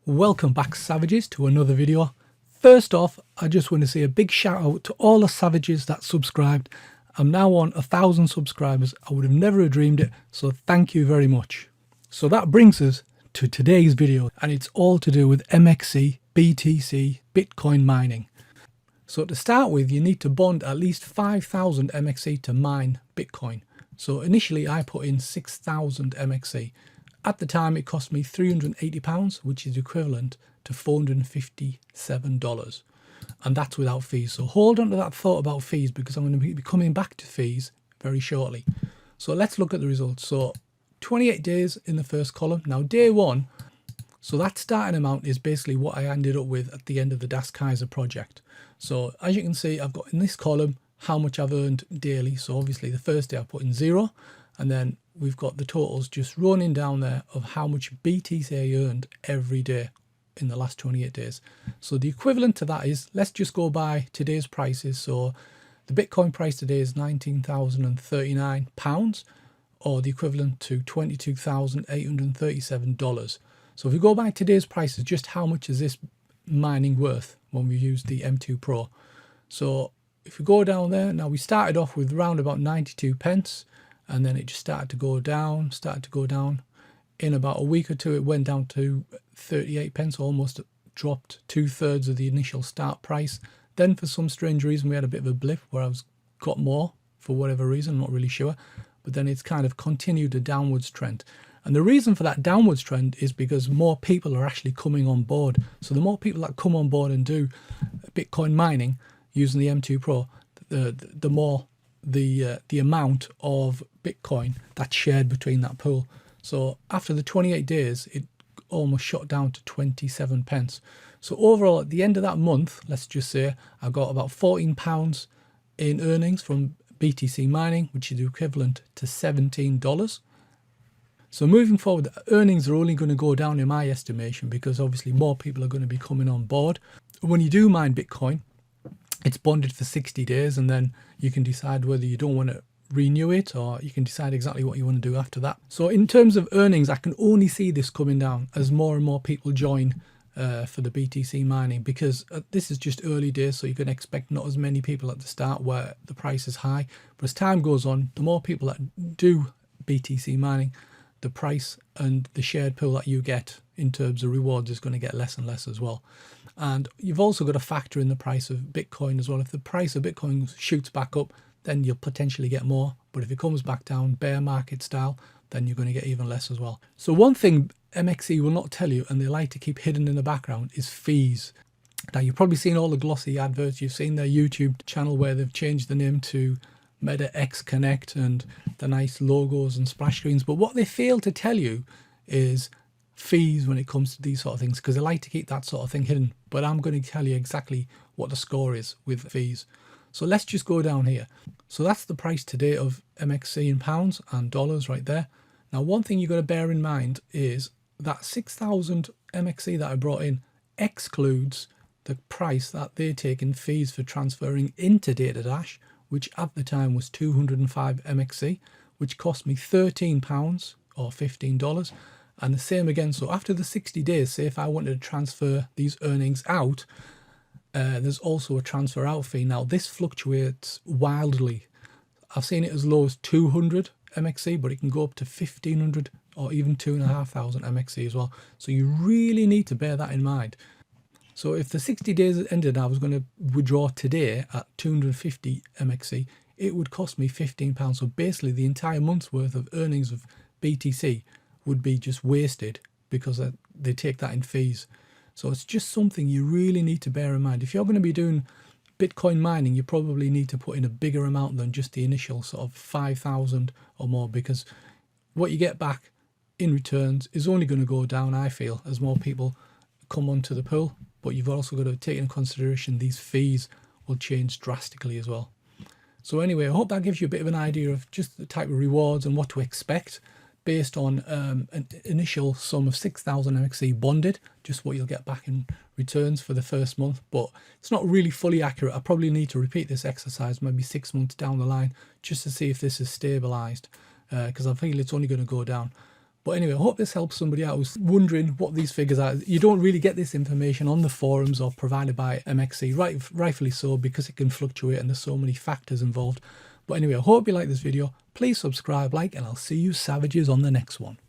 Welcome back, Savages, to another video. First off, I just want to say a big shout out to all the Savages that subscribed. I'm now on 1,000 subscribers. I would have never dreamed it, so thank you very much. So that brings us to today's video, and it's all to do with MXC, BTC, Bitcoin mining. So to start with, you need to bond at least 5,000 MXC to mine Bitcoin. So initially I put in 6,000 MXC. At the time it cost me £380, which is equivalent to $457. And that's without fees. So hold on to that thought about fees, because I'm going to be coming back to fees very shortly. So let's look at the results. So 28 days in the first column. Now day one, so that starting amount is basically what I ended up with at the end of the Das Kaiser project. So as you can see, I've got in this column how much I've earned daily. So obviously the first day I put in 0, and then we've got the totals just running down there of how much BTC I earned every day in the last 28 days. So the equivalent to that is, let's just go by today's prices. So the Bitcoin price today is £19,039, or the equivalent to $22,837. So if we go by today's prices, just how much is this mining worth when we use the M2 Pro? So if we go down there, now we started off with around about 92 pence, and then it just started to go down. In about a week or two, it went down to 38 pence, almost dropped 2/3 of the initial start price. Then for some strange reason, we had a bit of a blip where I got more for whatever reason, I'm not really sure. But then it's kind of continued a downwards trend. And the reason for that downwards trend is because more people are actually coming on board. So the more people that come on board and do Bitcoin mining using the M2 Pro, the more the amount of Bitcoin that's shared between that pool. So after the 28 days, it almost shot down to 27 pence. So overall, at the end of that month, let's just say I got about £14 in earnings from BTC mining, which is equivalent to $17. So moving forward, earnings are only going to go down in my estimation, because obviously more people are going to be coming on board. When you do mine Bitcoin, it's bonded for 60 days, and then you can decide whether you don't want to renew it, or you can decide exactly what you want to do after that. So in terms of earnings, I can only see this coming down as more and more people join for the BTC mining, because this is just early days, so you can expect not as many people at the start where the price is high. But as time goes on, the more people that do BTC mining, the price and the shared pool that you get in terms of rewards is going to get less and less as well. And you've also got to factor in the price of Bitcoin as well. If the price of Bitcoin shoots back up, then you'll potentially get more. But if it comes back down bear market style, then you're going to get even less as well. So one thing MXC will not tell you, and they like to keep hidden in the background, is fees. Now you've probably seen all the glossy adverts. You've seen their YouTube channel where they've changed the name to Meta X Connect and the nice logos and splash screens. But what they fail to tell you is fees when it comes to these sort of things, because they like to keep that sort of thing hidden. But I'm going to tell you exactly what the score is with fees. So let's just go down here. So that's the price today of MXC in pounds and dollars right there. Now one thing you've got to bear in mind is that 6,000 MXC that I brought in excludes the price that they take in fees for transferring into DataDash, which at the time was 205 MXC, which cost me £13 or $15. And the same again, so after the 60 days, say if I wanted to transfer these earnings out, there's also a transfer out fee. Now this fluctuates wildly. I've seen it as low as 200 MXC, but it can go up to 1,500 or even 2,500 MXC as well. So you really need to bear that in mind. So if the 60 days ended, I was going to withdraw today at 250 MXC, it would cost me £15. So basically the entire month's worth of earnings of BTC would be just wasted, because they take that in fees. So it's just something you really need to bear in mind. If you're going to be doing Bitcoin mining, you probably need to put in a bigger amount than just the initial sort of 5,000 or more, because what you get back in returns is only going to go down, I feel, as more people come onto the pool. But you've also got to take into consideration these fees will change drastically as well. So anyway, I hope that gives you a bit of an idea of just the type of rewards and what to expect based on an initial sum of 6,000 MXC bonded, just what you'll get back in returns for the first month. But it's not really fully accurate. I probably need to repeat this exercise maybe 6 months down the line just to see if this is stabilized, because I feel it's only going to go down. But anyway, I hope this helps somebody out who's wondering what these figures are. You don't really get this information on the forums or provided by MXC, rightfully so, because it can fluctuate and there's so many factors involved. But anyway, I hope you like this video. Please subscribe, like, and I'll see you savages on the next one.